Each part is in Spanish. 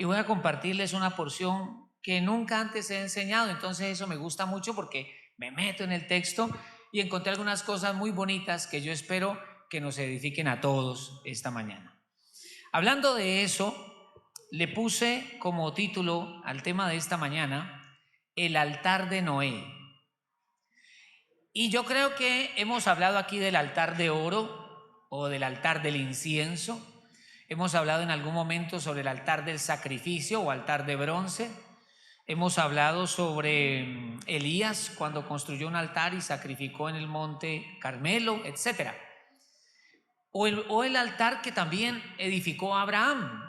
voy a compartirles una porción que nunca antes he enseñado, entonces eso me gusta mucho porque me meto en el texto y encontré algunas cosas muy bonitas que yo espero que nos edifiquen a todos esta mañana. Hablando de eso, le puse como título al tema de esta mañana, el altar de Noé. Y yo creo que hemos hablado aquí del altar de oro o del altar del incienso. Hemos hablado en algún momento sobre el altar del sacrificio o altar de bronce. Hemos hablado sobre Elías cuando construyó un altar y sacrificó en el monte Carmelo, etc. O el altar que también edificó Abraham.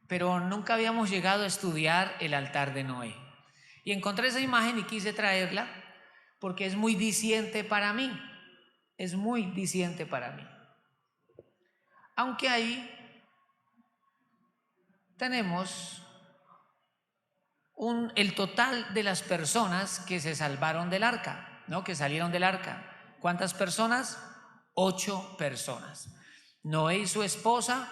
Pero nunca habíamos llegado a estudiar el altar de Noé. Y encontré esa imagen y quise traerla porque es muy diciente para mí. Es muy diciente para mí. Aunque ahí tenemos el total de las personas que se salvaron del arca, ¿no? Que salieron del arca. ¿Cuántas personas? 8 personas. Noé y su esposa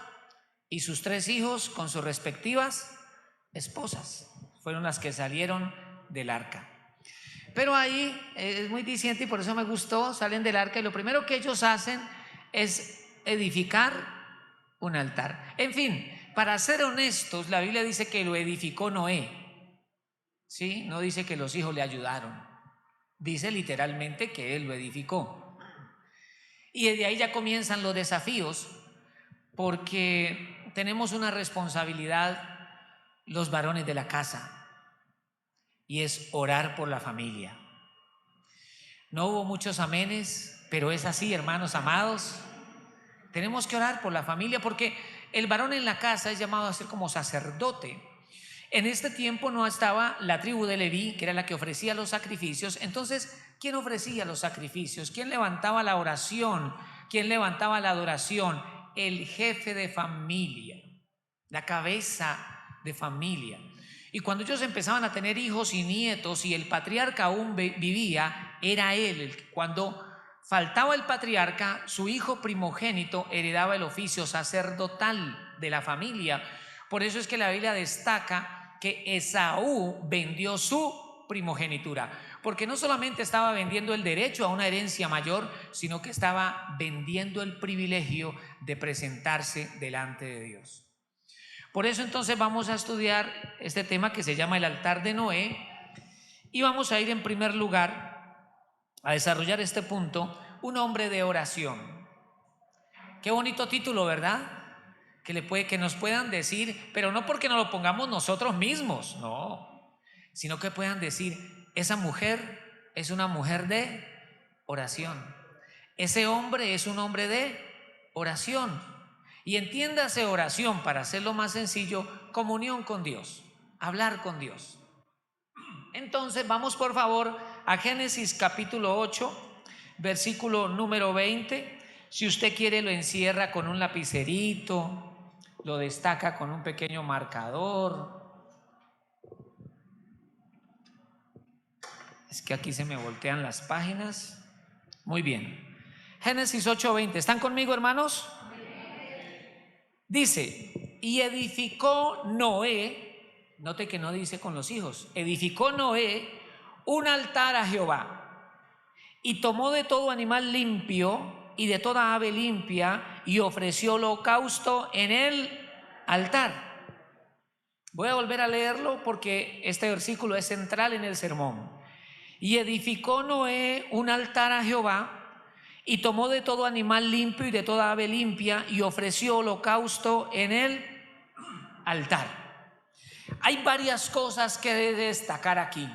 y sus 3 hijos con sus respectivas esposas fueron las que salieron del arca. Pero ahí es muy diciente y por eso me gustó. Salen del arca y lo primero que ellos hacen es edificar un altar. En fin, para ser honestos, la Biblia dice que lo edificó Noé, ¿sí? No dice que los hijos le ayudaron, dice literalmente que él lo edificó. Y desde ahí ya comienzan los desafíos, porque tenemos una responsabilidad los varones de la casa, y es orar por la familia. No hubo muchos amenes, pero es así, hermanos amados. Tenemos que orar por la familia porque el varón en la casa es llamado a ser como sacerdote. En este tiempo no estaba la tribu de Leví, que era la que ofrecía los sacrificios. Entonces, ¿quién ofrecía los sacrificios? ¿Quién levantaba la oración? ¿Quién levantaba la adoración? El jefe de familia, la cabeza de familia. Y cuando ellos empezaban a tener hijos y nietos y el patriarca aún vivía, era él. Cuando faltaba el patriarca, su hijo primogénito heredaba el oficio sacerdotal de la familia. Por eso es que la Biblia destaca que Esaú vendió su primogenitura, porque no solamente estaba vendiendo el derecho a una herencia mayor, sino que estaba vendiendo el privilegio de presentarse delante de Dios. Por eso entonces vamos a estudiar este tema que se llama el altar de Noé y vamos a ir en primer lugar a desarrollar este punto, un hombre de oración. Qué bonito título, ¿verdad? Que nos puedan decir, pero no porque nos lo pongamos nosotros mismos, no, sino que puedan decir, esa mujer es una mujer de oración, ese hombre es un hombre de oración. Y entiéndase oración, para hacerlo más sencillo, comunión con Dios, hablar con Dios. Entonces vamos por favor a Génesis capítulo 8, versículo número 20. Si usted quiere lo encierra con un lapicerito, lo destaca con un pequeño marcador. Es que aquí se me voltean las páginas. Muy bien. Génesis 8:20. ¿Están conmigo, hermanos? Dice, y edificó Noé, note que no dice con los hijos, edificó Noé un altar a Jehová y tomó de todo animal limpio y de toda ave limpia y ofreció holocausto en el altar. Voy a volver a leerlo porque este versículo es central en el sermón. Y edificó Noé un altar a Jehová y tomó de todo animal limpio y de toda ave limpia y ofreció holocausto en el altar. Hay varias cosas que destacar aquí: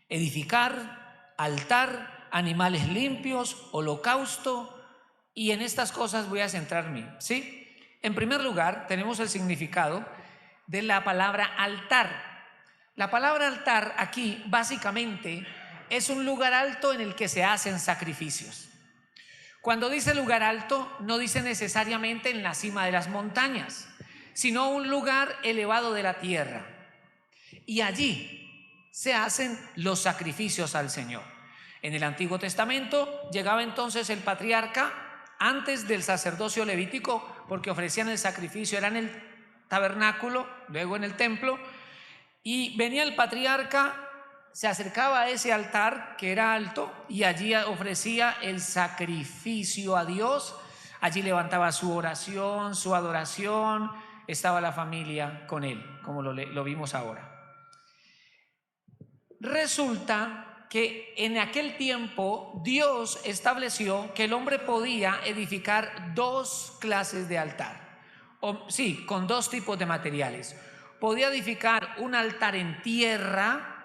edificar, altar, animales limpios, holocausto, y en estas cosas voy a centrarme, ¿sí? En primer lugar, tenemos el significado de la palabra altar. La palabra altar aquí básicamente es un lugar alto en el que se hacen sacrificios. Cuando dice lugar alto, no dice necesariamente en la cima de las montañas, sino un lugar elevado de la tierra. Y allí se hacen los sacrificios al Señor. En el Antiguo Testamento llegaba entonces el patriarca antes del sacerdocio levítico, porque ofrecían el sacrificio, eran el tabernáculo, luego en el templo, y venía el patriarca, se acercaba a ese altar que era alto y allí ofrecía el sacrificio a Dios. Allí levantaba su oración, su adoración, estaba la familia con él, como lo vimos ahora. Resulta que en aquel tiempo Dios estableció que el hombre podía edificar dos clases de altar, con dos tipos de materiales. Podía edificar un altar en tierra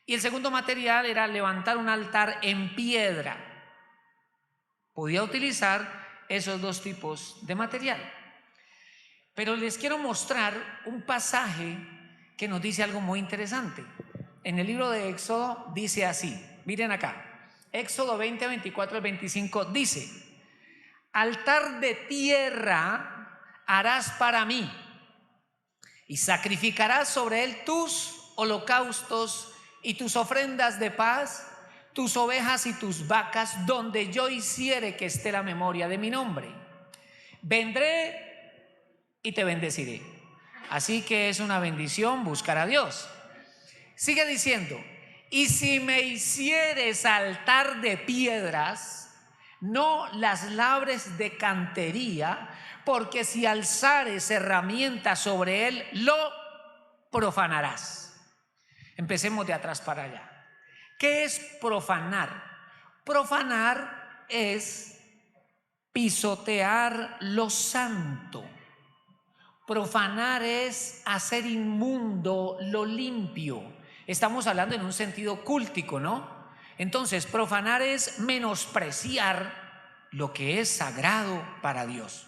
y el segundo material era levantar un altar en piedra. Podía utilizar esos dos tipos de material. Pero les quiero mostrar un pasaje que nos dice algo muy interesante. En el libro de Éxodo dice así, miren acá, Éxodo 20, 24 al 25 dice: altar de tierra harás para mí y sacrificarás sobre él tus holocaustos y tus ofrendas de paz, tus ovejas y tus vacas, donde yo hiciere que esté la memoria de mi nombre. Vendré y te bendeciré. Así que es una bendición buscar a Dios. Sigue diciendo: y si me hicieres altar de piedras, no las labres de cantería, porque si alzares herramientas sobre él, lo profanarás. Empecemos de atrás para allá. ¿Qué es profanar? Profanar es pisotear lo santo. Profanar es hacer inmundo lo limpio. Estamos hablando en un sentido cúltico, ¿no? Entonces, profanar es menospreciar lo que es sagrado para Dios.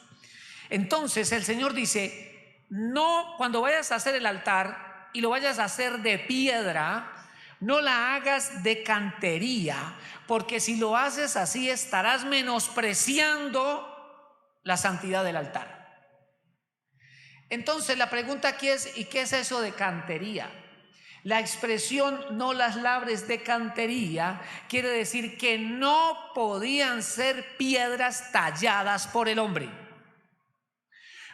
Entonces, el Señor dice: no, cuando vayas a hacer el altar y lo vayas a hacer de piedra, no la hagas de cantería, porque si lo haces así estarás menospreciando la santidad del altar. Entonces la pregunta aquí es: ¿y qué es eso de cantería? La expresión no las labres de cantería quiere decir que no podían ser piedras talladas por el hombre.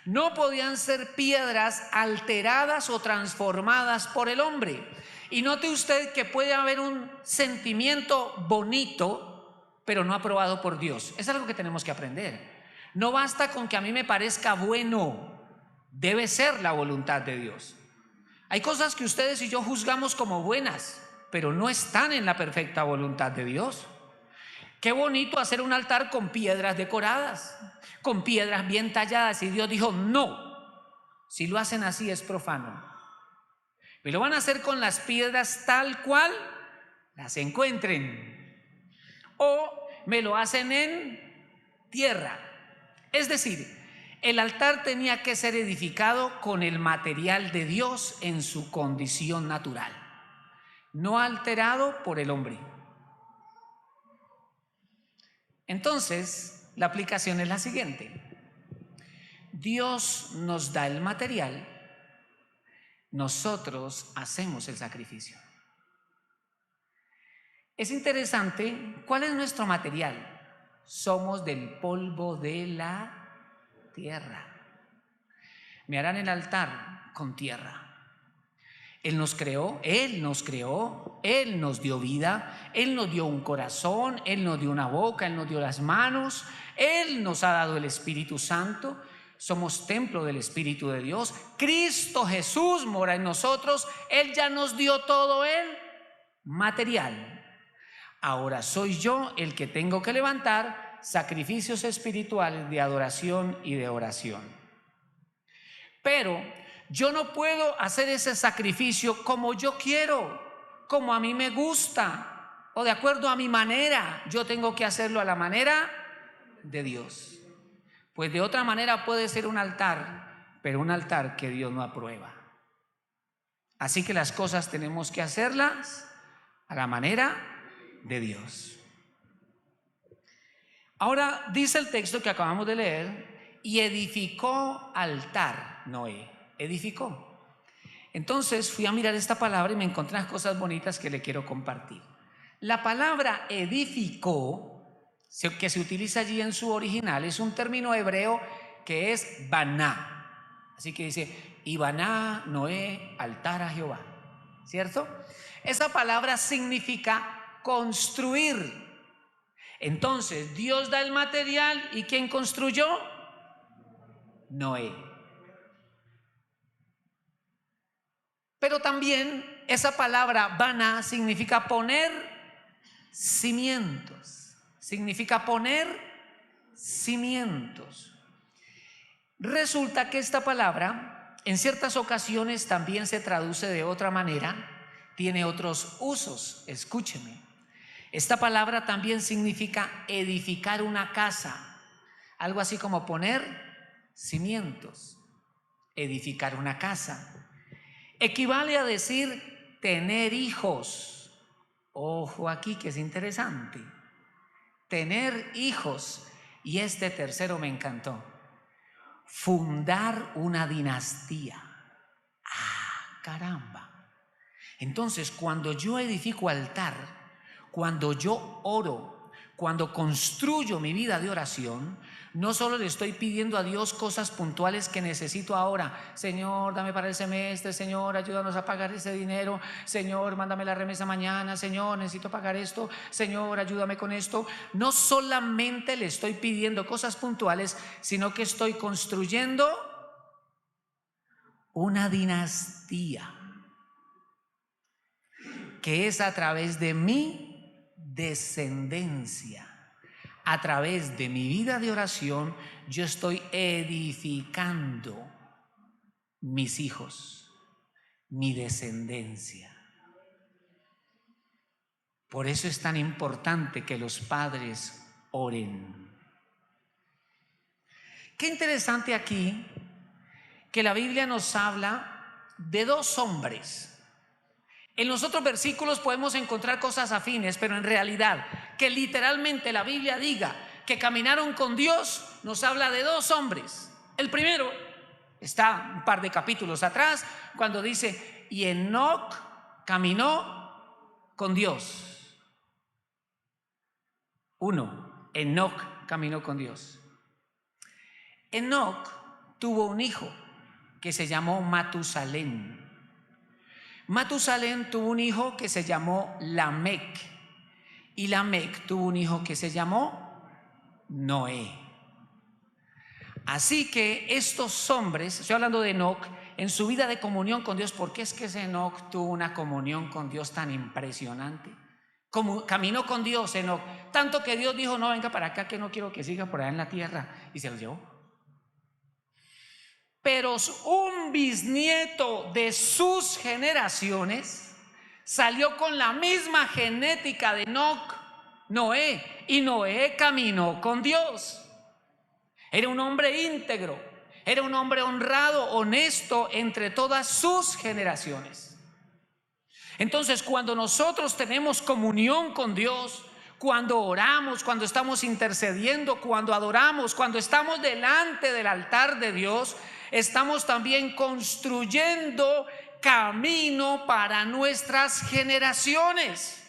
No podían ser piedras alteradas o transformadas por el hombre. Y note usted que puede haber un sentimiento bonito, pero no aprobado por Dios. Es algo que tenemos que aprender. No basta con que a mí me parezca bueno, debe ser la voluntad de Dios. Hay cosas que ustedes y yo juzgamos como buenas, pero no están en la perfecta voluntad de Dios. Qué bonito hacer un altar con piedras decoradas, con piedras bien talladas, y Dios dijo: no, si lo hacen así es profano. Y lo van a hacer con las piedras tal cual las encuentren, o me lo hacen en tierra. Es decir, el altar tenía que ser edificado con el material de Dios en su condición natural, no alterado por el hombre. Entonces, la aplicación es la siguiente: Dios nos da el material, nosotros hacemos el sacrificio. Es interesante, ¿cuál es nuestro material? Somos del polvo de la tierra. Me harán el altar con tierra. Él nos creó, Él nos dio vida, Él nos dio un corazón, Él nos dio una boca, Él nos dio las manos, Él nos ha dado el Espíritu Santo. Somos templo del Espíritu de Dios. Cristo Jesús mora en nosotros. Él ya nos dio todo el material. Ahora soy yo el que tengo que levantar sacrificios espirituales de adoración y de oración. Pero yo no puedo hacer ese sacrificio como yo quiero, como a mí me gusta o de acuerdo a mi manera. Yo tengo que hacerlo a la manera de Dios. Pues de otra manera puede ser un altar, pero un altar que Dios no aprueba. Así que las cosas tenemos que hacerlas a la manera de Dios. Ahora dice el texto que acabamos de leer: y edificó altar Noé. Edificó. Entonces fui a mirar esta palabra y me encontré unas cosas bonitas que le quiero compartir. La palabra edificó, que se utiliza allí en su original, es un término hebreo que es baná. Así que dice, y baná Noé altar a Jehová, ¿cierto? Esa palabra significa construir. Entonces Dios da el material, ¿y quién construyó? Noé. Pero también esa palabra baná significa poner cimientos. Significa poner cimientos. Resulta que esta palabra en ciertas ocasiones también se traduce de otra manera, tiene otros usos. Escúcheme. Esta palabra también significa edificar una casa, algo así como poner cimientos, edificar una casa. Equivale a decir tener hijos. Ojo aquí que es interesante. Tener hijos. Y este tercero me encantó. Fundar una dinastía. ¡Ah, caramba! Entonces, cuando yo edifico altar, cuando yo oro, cuando construyo mi vida de oración, no solo le estoy pidiendo a Dios cosas puntuales que necesito ahora. Señor, dame para el semestre. Señor, ayúdanos a pagar ese dinero. Señor, mándame la remesa mañana. Señor, necesito pagar esto. Señor, ayúdame con esto. No solamente le estoy pidiendo cosas puntuales, sino que estoy construyendo una dinastía, que es a través de mi descendencia. A través de mi vida de oración, yo estoy edificando mis hijos, mi descendencia. Por eso es tan importante que los padres oren. Qué interesante aquí que la Biblia nos habla de dos hombres. En los otros versículos podemos encontrar cosas afines, pero en realidad que literalmente la Biblia diga que caminaron con Dios nos habla de dos hombres. El primero está un par de capítulos atrás cuando dice, y Enoc caminó con Dios. Uno, Enoc caminó con Dios. Enoc tuvo un hijo que se llamó Matusalén. Matusalén tuvo un hijo que se llamó Lamec, y Lamec tuvo un hijo que se llamó Noé. Así que estos hombres, estoy hablando de Enoc, en su vida de comunión con Dios, ¿por qué es que ese Enoc tuvo una comunión con Dios tan impresionante? Como caminó con Dios Enoc, tanto que Dios dijo, no, venga para acá que no quiero que siga por allá en la tierra, y se los llevó. Pero un bisnieto de sus generaciones salió con la misma genética de Enoc, Noé, y Noé caminó con Dios. Era un hombre íntegro, era un hombre honrado, honesto entre todas sus generaciones. Entonces, cuando nosotros tenemos comunión con Dios, cuando oramos, cuando estamos intercediendo, cuando adoramos, cuando estamos delante del altar de Dios, estamos también construyendo camino para nuestras generaciones.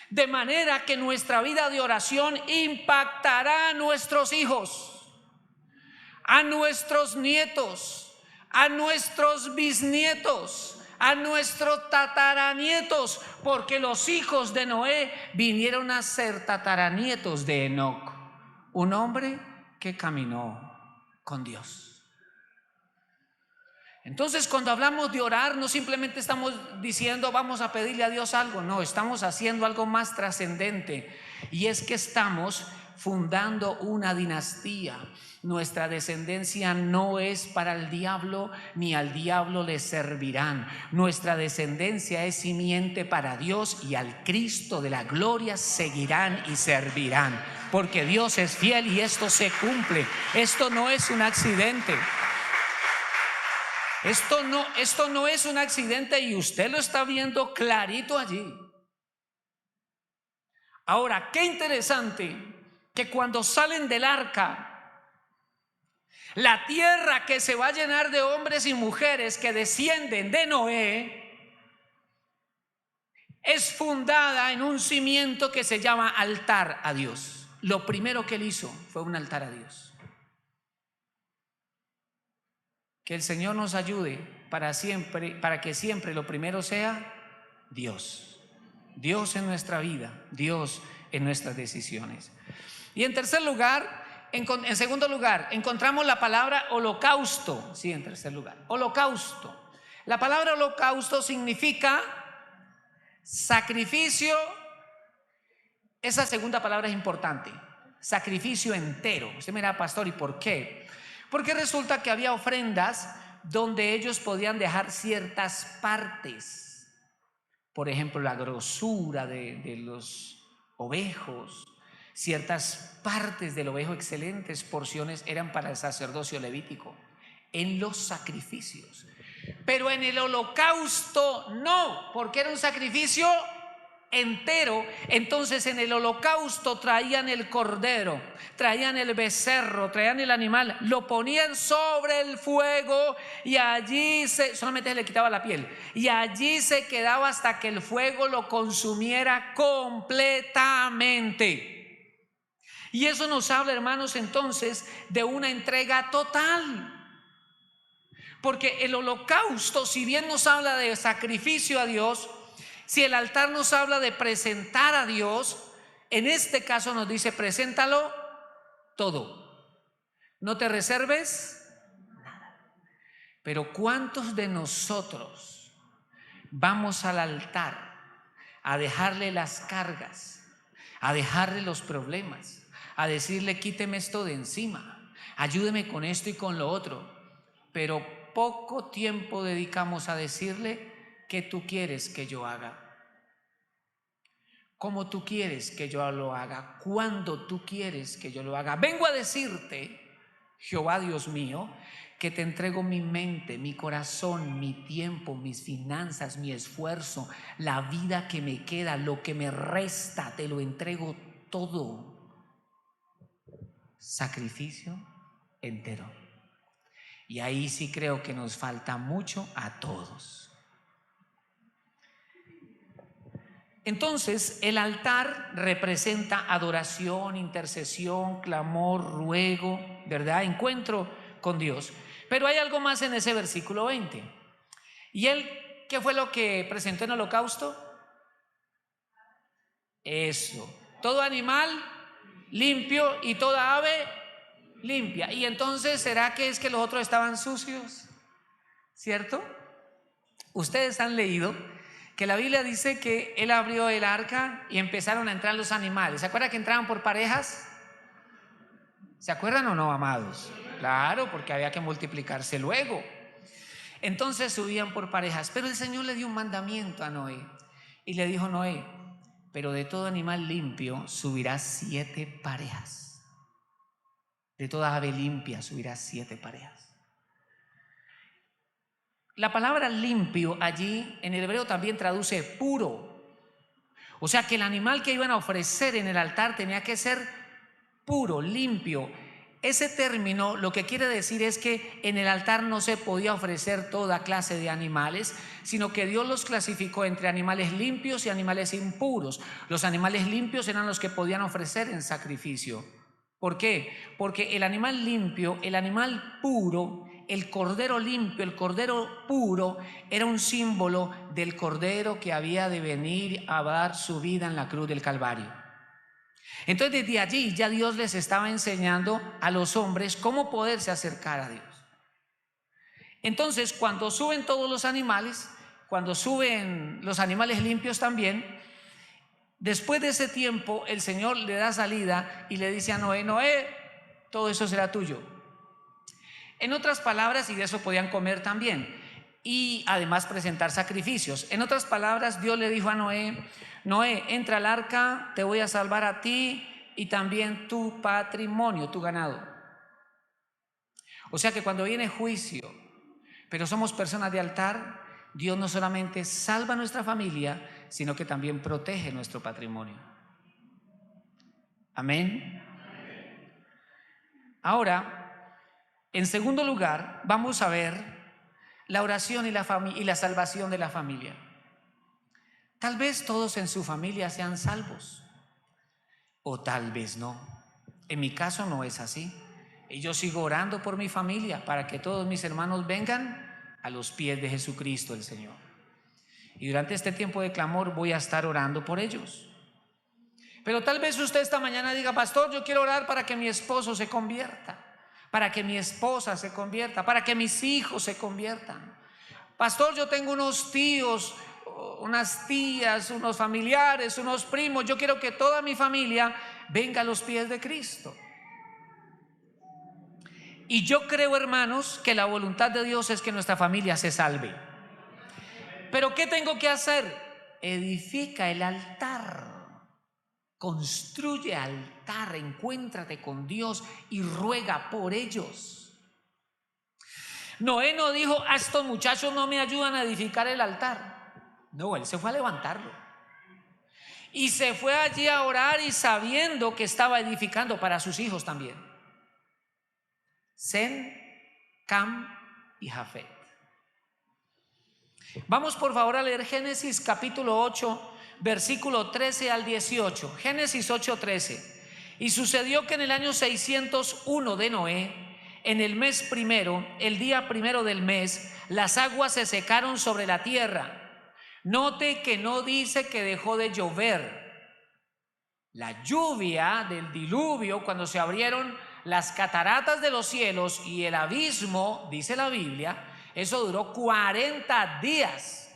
De manera que nuestra vida de oración impactará a nuestros hijos, a nuestros nietos, a nuestros bisnietos, a nuestros tataranietos, porque los hijos de Noé vinieron a ser tataranietos de Enoc, un hombre que caminó con Dios. Entonces, cuando hablamos de orar, no simplemente estamos diciendo vamos a pedirle a Dios algo, no, estamos haciendo algo más trascendente, y es que estamos fundando una dinastía. Nuestra descendencia no es para el diablo, ni al diablo le servirán. Nuestra descendencia es simiente para Dios, y al Cristo de la gloria seguirán y servirán, porque Dios es fiel y esto se cumple. Esto no es un accidente. Esto no es un accidente, y usted lo está viendo clarito allí. Ahora, qué interesante que cuando salen del arca, la tierra que se va a llenar de hombres y mujeres que descienden de Noé es fundada en un cimiento que se llama altar a Dios. Lo primero que él hizo fue un altar a Dios. Que el Señor nos ayude para que siempre lo primero sea Dios. Dios en nuestra vida, Dios en nuestras decisiones. Y en tercer lugar, en segundo lugar, encontramos la palabra holocausto. Sí, en tercer lugar, holocausto. La palabra holocausto significa sacrificio. Esa segunda palabra es importante, sacrificio entero. Usted me dirá, pastor, ¿y por qué? Porque resulta que había ofrendas donde ellos podían dejar ciertas partes. Por ejemplo, la grosura de los ovejos, ciertas partes del ovejo, excelentes porciones, eran para el sacerdocio levítico en los sacrificios. Pero en el holocausto no, porque era un sacrificio entero. Entonces en el holocausto traían el cordero, traían el becerro, traían el animal, lo ponían sobre el fuego y allí solamente se le quitaba la piel y allí se quedaba hasta que el fuego lo consumiera completamente. Y eso nos habla, hermanos, entonces de una entrega total. Porque el holocausto, si bien nos habla de sacrificio a Dios, si el altar nos habla de presentar a Dios, en este caso nos dice: preséntalo todo, no te reserves nada. Pero ¿cuántos de nosotros vamos al altar a dejarle las cargas, a dejarle los problemas, a decirle: quíteme esto de encima, ayúdeme con esto y con lo otro? Pero poco tiempo dedicamos a decirle: ¿qué tú quieres que yo haga? ¿Cómo tú quieres que yo lo haga? ¿Cuándo tú quieres que yo lo haga? Vengo a decirte, Jehová Dios mío, que te entrego mi mente, mi corazón, mi tiempo, mis finanzas, mi esfuerzo, la vida que me queda, lo que me resta, te lo entrego todo. Sacrificio entero. Y ahí sí creo que nos falta mucho a todos. Entonces, el altar representa adoración, intercesión, clamor, ruego, ¿verdad? Encuentro con Dios. Pero hay algo más en ese versículo 20. ¿Y él qué fue lo que presentó en holocausto? Eso. Todo animal limpio y toda ave limpia. Y entonces, ¿será que es que los otros estaban sucios? ¿Cierto? Ustedes han leído que la Biblia dice que él abrió el arca y empezaron a entrar los animales. ¿Se acuerdan que entraban por parejas? ¿Se acuerdan o no, amados? Claro, porque había que multiplicarse luego. Entonces subían por parejas. Pero el Señor le dio un mandamiento a Noé y le dijo: Noé, pero de todo animal limpio subirás 7 parejas. De toda ave limpia subirás 7 parejas. La palabra limpio allí en el hebreo también traduce puro. O sea que el animal que iban a ofrecer en el altar tenía que ser puro, limpio. Ese término lo que quiere decir es que en el altar no se podía ofrecer toda clase de animales, sino que Dios los clasificó entre animales limpios y animales impuros. Los animales limpios eran los que podían ofrecer en sacrificio. ¿Por qué? Porque el animal limpio, el animal puro, el cordero limpio, el cordero puro, era un símbolo del cordero que había de venir a dar su vida en la cruz del Calvario. Entonces desde allí ya Dios les estaba enseñando a los hombres cómo poderse acercar a Dios. Entonces cuando suben todos los animales, cuando suben los animales limpios también, después de ese tiempo el Señor le da salida y le dice a Noé: Noé, todo eso será tuyo. En otras palabras, y de eso podían comer también, y además presentar sacrificios. En otras palabras, Dios le dijo a Noé: Noé, entra al arca, te voy a salvar a ti y también tu patrimonio, tu ganado. O sea que cuando viene juicio, pero somos personas de altar, Dios no solamente salva a nuestra familia, sino que también protege nuestro patrimonio. Amén. Ahora, en segundo lugar, vamos a ver la oración y la salvación de la familia. Tal vez todos en su familia sean salvos, o tal vez no. En mi caso no es así. Y yo sigo orando por mi familia para que todos mis hermanos vengan a los pies de Jesucristo el Señor. Y durante este tiempo de clamor voy a estar orando por ellos. Pero tal vez usted esta mañana diga: pastor, yo quiero orar para que mi esposo se convierta, para que mi esposa se convierta, para que mis hijos se conviertan. Pastor, yo tengo unos tíos, unas tías, unos familiares, unos primos. Yo quiero que toda mi familia venga a los pies de Cristo. Y yo creo, hermanos, que la voluntad de Dios es que nuestra familia se salve. Pero ¿qué tengo que hacer? Edifica el altar. Construye altar, encuéntrate con Dios y ruega por ellos. Noé no dijo: a estos muchachos no me ayudan a edificar el altar. No, él se fue a levantarlo. Y se fue allí a orar, y sabiendo que estaba edificando para sus hijos también. Sem, Cam y Jafet. Vamos por favor a leer Génesis capítulo 8, versículo 13 al 18. Génesis 8:13. Y sucedió que en el año 601 de Noé, en el mes primero, el día primero del mes, las aguas se secaron sobre la tierra. Note que no dice que dejó de llover. La lluvia del diluvio, cuando se abrieron las cataratas de los cielos y el abismo, dice la Biblia, eso duró 40 días.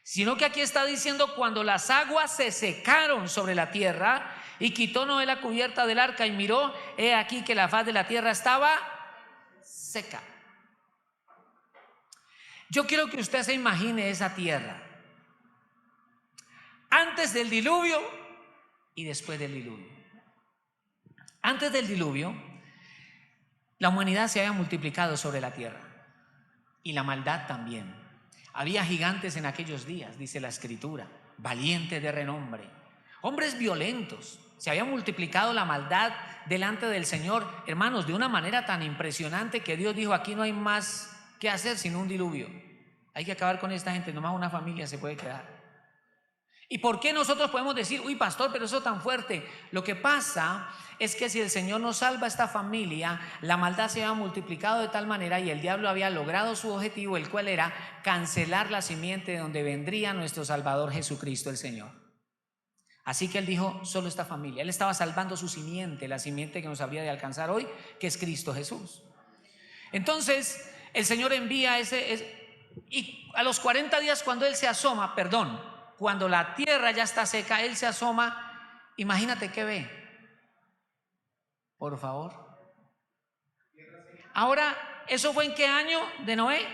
Sino que aquí está diciendo: cuando las aguas se secaron sobre la tierra, y quitó Noé la cubierta del arca y miró, he aquí que la faz de la tierra estaba seca. Yo quiero que usted se imagine esa tierra antes del diluvio y después del diluvio. Antes del diluvio, la humanidad se había multiplicado sobre la tierra, y la maldad también. Había gigantes en aquellos días, dice la Escritura, valientes de renombre, hombres violentos. Se había multiplicado la maldad delante del Señor, hermanos, de una manera tan impresionante que Dios dijo: aquí no hay más que hacer sino un diluvio. Hay que acabar con esta gente, nomás una familia se puede quedar. ¿Y por qué nosotros podemos decir: uy, pastor, pero eso tan fuerte? Lo que pasa es que si el Señor nos salva a esta familia, la maldad se había multiplicado de tal manera, y el diablo había logrado su objetivo, el cual era cancelar la simiente de donde vendría nuestro Salvador Jesucristo el Señor. Así que él dijo: solo esta familia. Él estaba salvando su simiente, la simiente que nos habría de alcanzar hoy, que es Cristo Jesús. Entonces el Señor envía y a los 40 días, cuando él se asoma, cuando la tierra ya está seca, él se asoma. Imagínate qué ve, por favor. Ahora, ¿eso fue en qué año de Noé?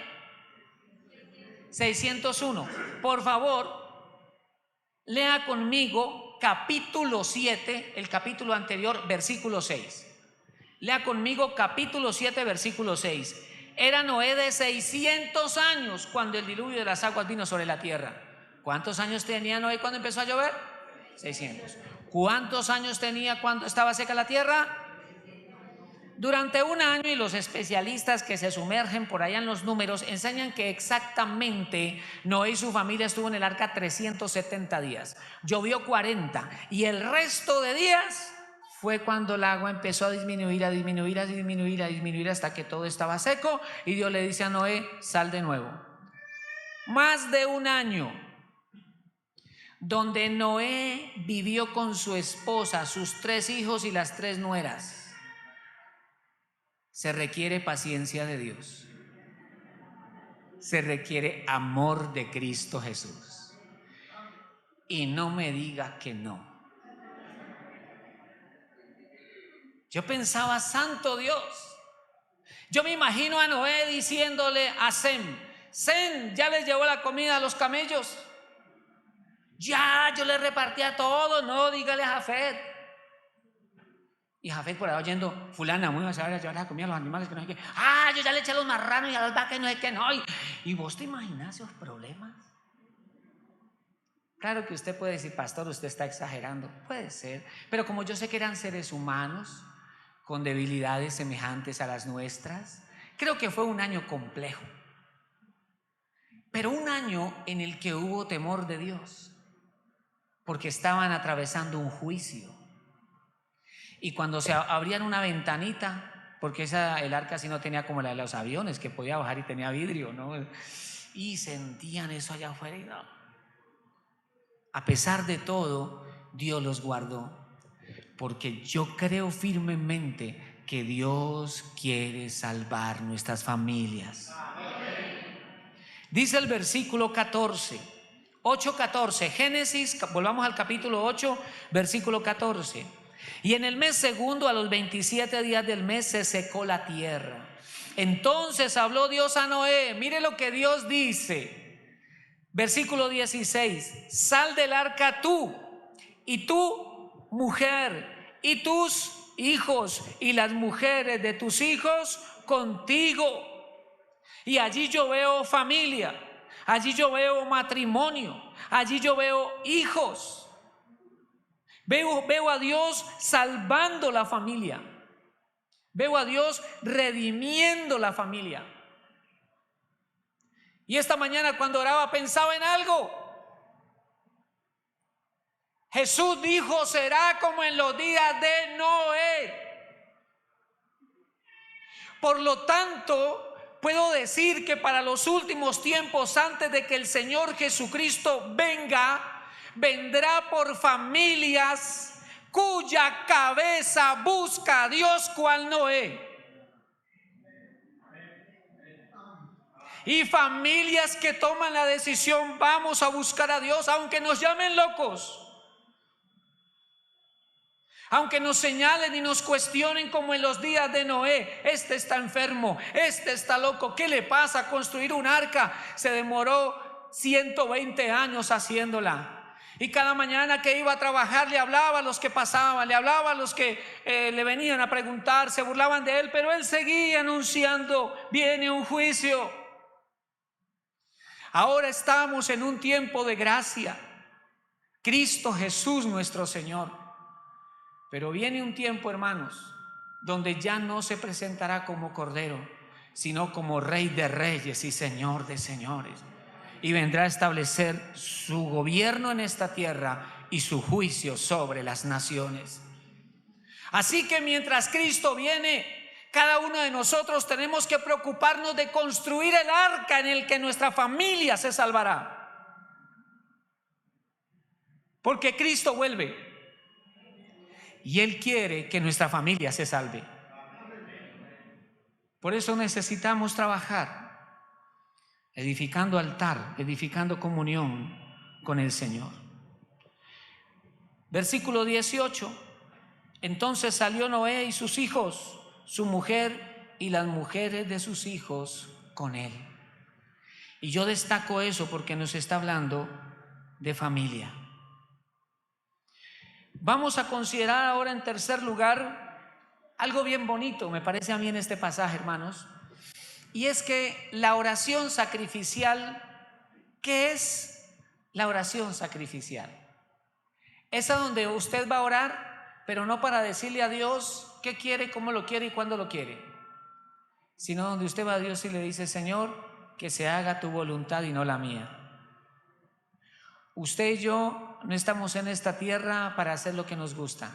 601. Por favor, lea conmigo capítulo 7, el capítulo anterior, versículo 6. Lea conmigo capítulo 7, versículo 6. Era Noé de 600 años cuando el diluvio de las aguas vino sobre la tierra. ¿Cuántos años tenía Noé cuando empezó a llover? 600. ¿Cuántos años tenía cuando estaba seca la tierra? Durante un año. Y los especialistas que se sumergen por allá en los números enseñan que exactamente Noé y su familia estuvo en el arca 370 días. Llovió 40, y el resto de días fue cuando el agua empezó a disminuir, a disminuir, a disminuir, a disminuir, hasta que todo estaba seco. Y Dios le dice a Noé: sal de nuevo. Más de un año donde Noé vivió con su esposa, sus 3 hijos y las 3 nueras. Se requiere paciencia de Dios. Se requiere amor de Cristo Jesús. Y no me diga que no. Yo pensaba: santo Dios. Yo me imagino a Noé diciéndole a Sem: Sem, ¿ya les llevó la comida a los camellos? Ya, yo les repartí a todos. No, dígale a Jafet. Y Jafet por ahí oyendo: fulana, muy vas a llevar la comida a los animales, que no sé qué. Yo ya le eché a los marranos y a las vacas, no sé qué, no. ¿Y vos te imaginas esos problemas? Claro que usted puede decir: pastor, usted está exagerando. Puede ser, pero como yo sé que eran seres humanos con debilidades semejantes a las nuestras, creo que fue un año complejo, pero un año en el que hubo temor de Dios, porque estaban atravesando un juicio. Y cuando se abrían una ventanita, porque el arca sí no tenía como la de los aviones, que podía bajar y tenía vidrio, ¿no? Y sentían eso allá afuera y no. A pesar de todo, Dios los guardó, porque yo creo firmemente que Dios quiere salvar nuestras familias. Dice el versículo 14, 8:14, Génesis, volvamos al capítulo 8, versículo 14. Y en el mes segundo, a los 27 días del mes, se secó la tierra. Entonces habló Dios a Noé. Mire lo que Dios dice. Versículo 16: sal del arca tú y tu mujer y tus hijos y las mujeres de tus hijos contigo. Y allí yo veo familia, allí yo veo matrimonio, allí yo veo hijos. Veo a Dios salvando la familia. Veo a Dios redimiendo la familia. Y esta mañana cuando oraba pensaba en algo. Jesús dijo: será como en los días de Noé. Por lo tanto, puedo decir que para los últimos tiempos, antes de que el Señor Jesucristo venga, vendrá por familias cuya cabeza busca a Dios cual Noé. Y familias que toman la decisión: vamos a buscar a Dios, aunque nos llamen locos, aunque nos señalen y nos cuestionen como en los días de Noé. Este está enfermo, este está loco, ¿qué le pasa a construir un arca? Se demoró 120 años haciéndola. Y cada mañana que iba a trabajar le hablaba a los que pasaban, le hablaba a los que le venían a preguntar, se burlaban de él, pero él seguía anunciando: viene un juicio. Ahora estamos en un tiempo de gracia, Cristo Jesús nuestro Señor. Pero viene un tiempo, hermanos, donde ya no se presentará como Cordero, sino como Rey de Reyes y Señor de Señores. Y vendrá a establecer su gobierno en esta tierra y su juicio sobre las naciones. Así que mientras Cristo viene, cada uno de nosotros tenemos que preocuparnos de construir el arca en el que nuestra familia se salvará. Porque Cristo vuelve y Él quiere que nuestra familia se salve. Por eso necesitamos trabajar edificando altar, edificando comunión con el Señor. Versículo 18. Entonces salió Noé y sus hijos, su mujer y las mujeres de sus hijos con él. Y yo destaco eso porque nos está hablando de familia. Vamos a considerar ahora en tercer lugar algo bien bonito, me parece a mí, en este pasaje, hermanos. Y es que la oración sacrificial, ¿qué es la oración sacrificial? Esa donde usted va a orar, pero no para decirle a Dios qué quiere, cómo lo quiere y cuándo lo quiere, sino donde usted va a Dios y le dice: Señor, que se haga tu voluntad y no la mía. Usted y yo no estamos en esta tierra para hacer lo que nos gusta,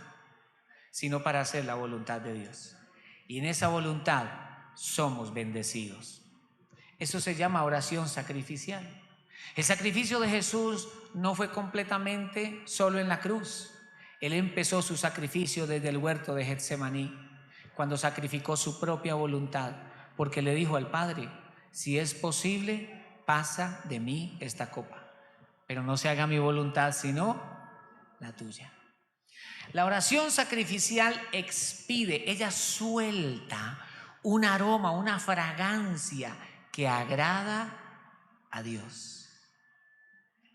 sino para hacer la voluntad de Dios. Y en esa voluntad somos bendecidos. Eso se llama oración sacrificial. El sacrificio de Jesús no fue completamente solo en la cruz. Él empezó su sacrificio desde el huerto de Getsemaní, cuando sacrificó su propia voluntad, porque le dijo al Padre: si es posible, pasa de mí esta copa, pero no se haga mi voluntad sino la tuya. La oración sacrificial expide, ella suelta un aroma, una fragancia que agrada a Dios.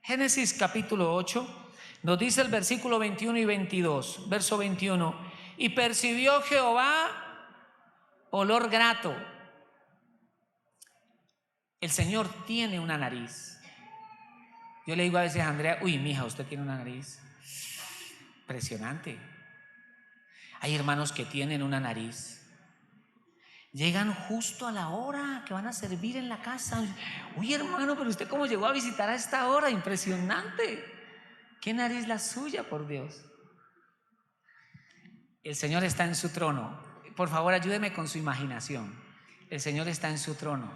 Génesis capítulo 8 nos dice el versículo 21 y 22. Verso 21: y percibió Jehová olor grato. El Señor tiene una nariz. Yo le digo a veces a Andrea: uy, mija, usted tiene una nariz impresionante. Hay hermanos que tienen una nariz, llegan justo a la hora que van a servir en la casa. Uy, hermano, pero usted cómo llegó a visitar a esta hora, impresionante. ¿Qué nariz la suya, por Dios? El Señor está en su trono. Por favor, ayúdeme con su imaginación. El Señor está en su trono.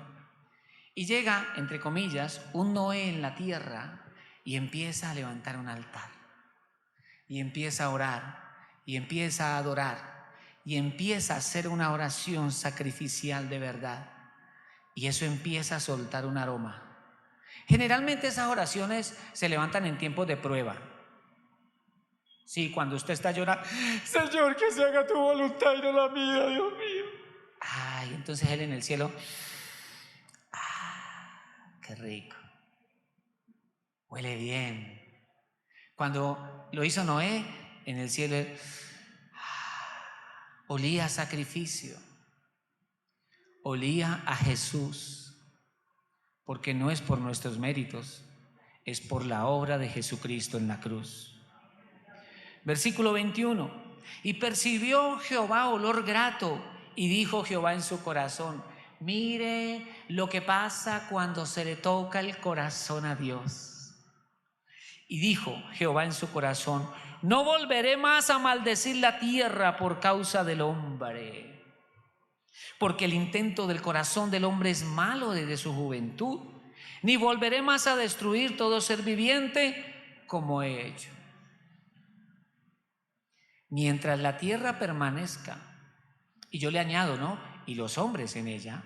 Y llega, entre comillas, un Noé en la tierra y empieza a levantar un altar. Y empieza a orar. Y empieza a adorar. Y empieza a hacer una oración sacrificial de verdad. Y eso empieza a soltar un aroma. Generalmente esas oraciones se levantan en tiempos de prueba. Sí, cuando usted está llorando, Señor, que se haga tu voluntad y no la mía, Dios mío. Ay, entonces Él en el cielo, qué rico, huele bien. Cuando lo hizo Noé, en el cielo, olía a sacrificio, olía a Jesús, porque no es por nuestros méritos, es por la obra de Jesucristo en la cruz. Versículo 21. Y percibió Jehová olor grato, y dijo Jehová en su corazón: mire lo que pasa cuando se le toca el corazón a Dios. Y dijo Jehová en su corazón: no volveré más a maldecir la tierra por causa del hombre, porque el intento del corazón del hombre es malo desde su juventud, ni volveré más a destruir todo ser viviente como he hecho. Mientras la tierra permanezca, y yo le añado, ¿no? Y los hombres en ella,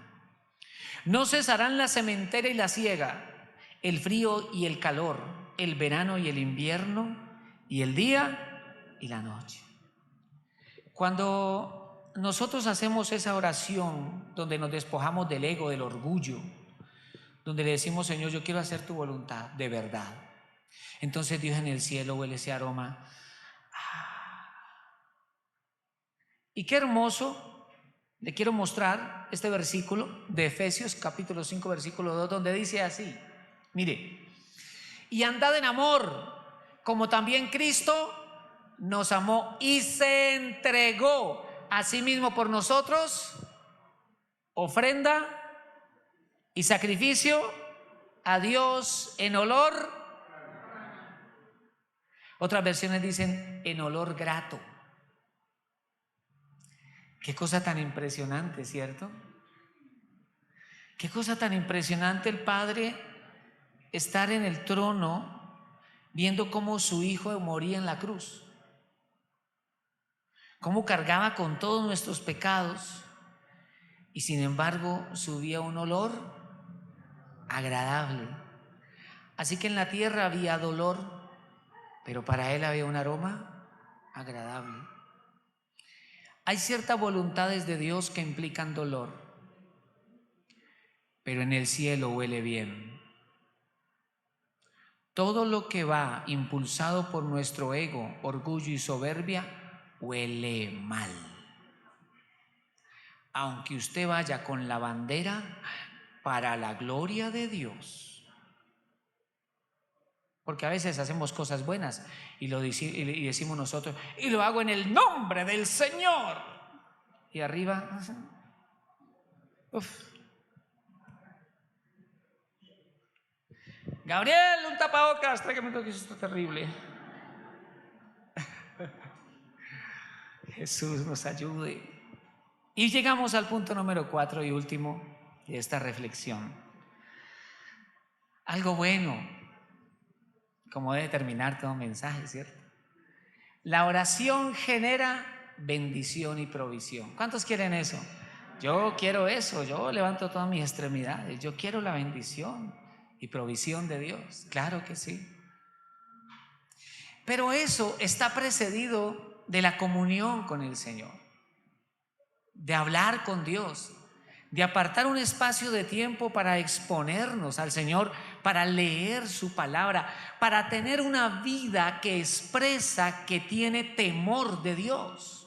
no cesarán la sementera y la siega, el frío y el calor, el verano y el invierno, y el día y la noche. Cuando nosotros hacemos esa oración donde nos despojamos del ego, del orgullo, donde le decimos: Señor, yo quiero hacer tu voluntad de verdad, entonces Dios en el cielo huele ese aroma. Y qué hermoso, le quiero mostrar este versículo de Efesios capítulo 5 versículo 2, donde dice así, mire: y andad en amor, como también Cristo nos amó y se entregó a sí mismo por nosotros, ofrenda y sacrificio a Dios en olor. Otras versiones dicen en olor grato. Qué cosa tan impresionante, ¿cierto? Qué cosa tan impresionante el Padre estar en el trono viendo cómo su Hijo moría en la cruz, cómo cargaba con todos nuestros pecados y sin embargo subía un olor agradable. Así que en la tierra había dolor, pero para Él había un aroma agradable. Hay ciertas voluntades de Dios que implican dolor, pero en el cielo huele bien. Todo lo que va impulsado por nuestro ego, orgullo y soberbia huele mal. Aunque usted vaya con la bandera para la gloria de Dios. Porque a veces hacemos cosas buenas y decimos nosotros: y lo hago en el nombre del Señor. Y arriba, Gabriel, un tapabocas, tráigame lo que es esto terrible. Jesús nos ayude. Y llegamos al punto número 4 y último de esta reflexión. Algo bueno, como debe terminar todo mensaje, ¿cierto? La oración genera bendición y provisión. ¿Cuántos quieren eso? Yo quiero eso, yo levanto todas mis extremidades, yo quiero la bendición y provisión de Dios, claro que sí. Pero eso está precedido de la comunión con el Señor, de hablar con Dios, de apartar un espacio de tiempo para exponernos al Señor, para leer su palabra, para tener una vida que expresa que tiene temor de Dios.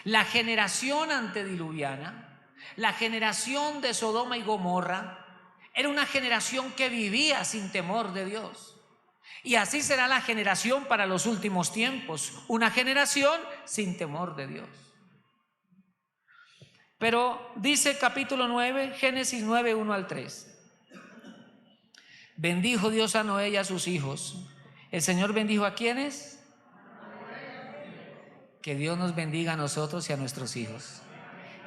La generación antediluviana, la generación de Sodoma y Gomorra, era una generación que vivía sin temor de Dios. Y así será la generación para los últimos tiempos, una generación sin temor de Dios. Pero dice capítulo 9, Génesis 9, 1 al 3. Bendijo Dios a Noé y a sus hijos. El Señor bendijo ¿a quiénes? Que Dios nos bendiga a nosotros y a nuestros hijos.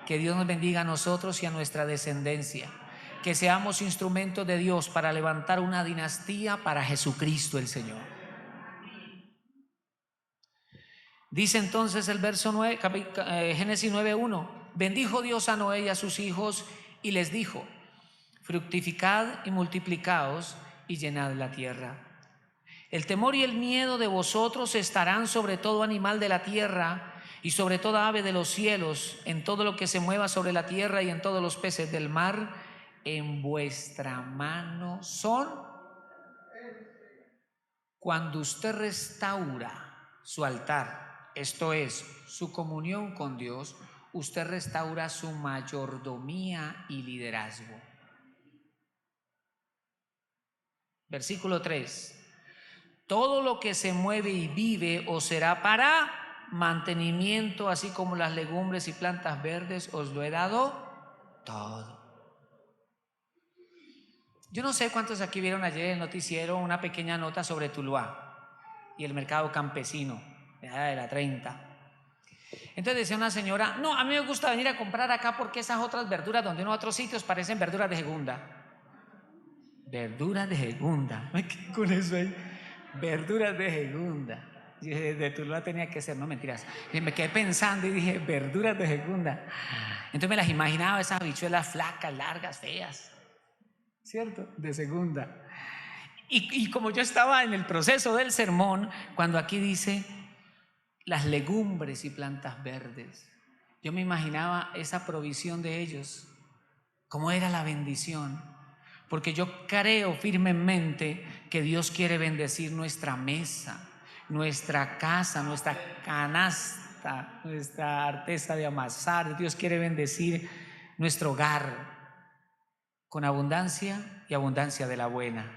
Que Dios nos bendiga a nosotros y a nuestra descendencia. Que seamos instrumentos de Dios para levantar una dinastía para Jesucristo el Señor. Dice entonces el verso 9, Génesis 9:1: bendijo Dios a Noé y a sus hijos y les dijo: fructificad y multiplicaos y llenad la tierra. El temor y el miedo de vosotros estarán sobre todo animal de la tierra y sobre toda ave de los cielos, en todo lo que se mueva sobre la tierra y en todos los peces del mar. En vuestra mano son. Cuando usted restaura su altar, esto es, su comunión con Dios, usted restaura su mayordomía y liderazgo. Versículo 3: todo lo que se mueve y vive os será para mantenimiento, así como las legumbres y plantas verdes os lo he dado todo. Yo no sé cuántos aquí vieron ayer en el noticiero una pequeña nota sobre Tuluá y el mercado campesino de la 30. Entonces decía una señora: no, a mí me gusta venir a comprar acá porque esas otras verduras donde uno va a otros sitios parecen verduras de segunda. Verduras de segunda, con eso ahí, verduras de segunda. De Tuluá tenía que ser, no mentiras. Y me quedé pensando y dije: verduras de segunda. Entonces me las imaginaba, esas habichuelas flacas, largas, feas, ¿cierto? De segunda. Y como yo estaba en el proceso del sermón, cuando aquí dice las legumbres y plantas verdes, yo me imaginaba esa provisión de ellos, cómo era la bendición. Porque yo creo firmemente que Dios quiere bendecir nuestra mesa, nuestra casa, nuestra canasta, nuestra artesa de amasar. Dios quiere bendecir nuestro hogar con abundancia y abundancia de la buena.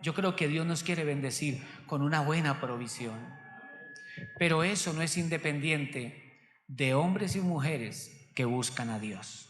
Yo creo que Dios nos quiere bendecir con una buena provisión. Pero eso no es independiente de hombres y mujeres que buscan a Dios.